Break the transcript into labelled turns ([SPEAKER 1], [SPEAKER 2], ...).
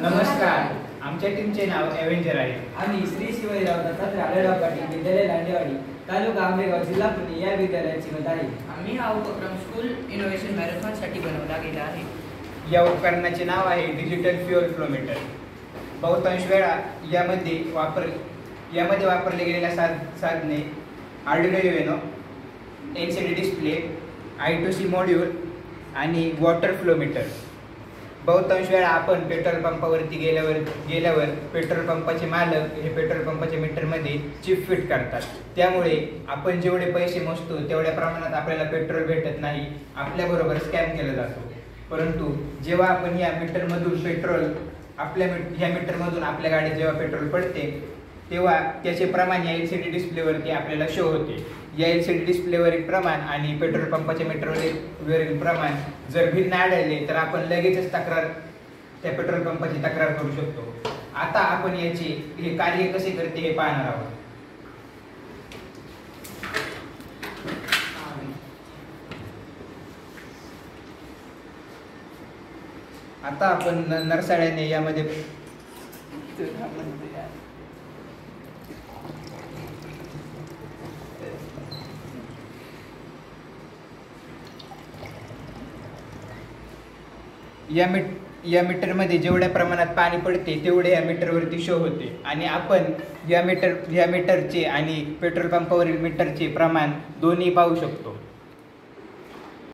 [SPEAKER 1] नमस्कार. आमच्या टीमचे नाव एव्हेंजर आहे.
[SPEAKER 2] आम्ही श्री शिवाजीराव दत्तात्रय आढळराव पाटील विद्यालय लांडेवाडी तालुका आंबेगाव जिल्हा पुणे या विद्यालयाची मत आहे.
[SPEAKER 3] आम्ही हा उपक्रम स्कूल इनोव्हेशन मॅरेथॉनसाठी बनवला गेला आहे.
[SPEAKER 1] या उपकरणाचे नाव आहे डिजिटल फ्युअल फ्लोमीटर. बहुतांश वेळा यामध्ये वापरले गेलेल्या साधने Arduino Uno, LCD display, I2C module आणि वॉटर फ्लोमीटर. बहुतांश वेळा आपण पेट्रोल पंपावरती गेल्यावर पेट्रोल पंपाचे मालक हे पेट्रोल पंपाच्या मीटरमध्ये चिप फिट करतात. त्यामुळे आपण जेवढे पैसे मोजतो तेवढ्या प्रमाणात आपल्याला पेट्रोल भेटत नाही, आपल्याबरोबर स्कॅम केला जातो. परंतु जेव्हा आपण या मीटरमधून ह्या मीटरमधून आपल्या गाडीत जेव्हा पेट्रोल पडते तेव्हा त्याचे प्रमाण या LCD डिस्प्लेवरती आपल्याला शो होते. या LCD डिस्प्लेवरील प्रमाण आणि पेट्रोल पंपाच्या मीटरवरील प्रमाण जर भिन्न आढळले तर आपण लगेचच त्या पेट्रोल पंपाची तक्रार करू शकतो. आता आपण हे कार्य कसे करते हे पाहणार आहोत. आता आपण नरसाळ्याने यामध्ये या मीटरमध्ये जेवढ्या प्रमाणात पाणी पडते तेवढे या मीटरवरती शो होते आणि आपण या मीटरचे आणि पेट्रोल पंपावरील मीटरचे प्रमाण दोन्ही पाहू शकतो.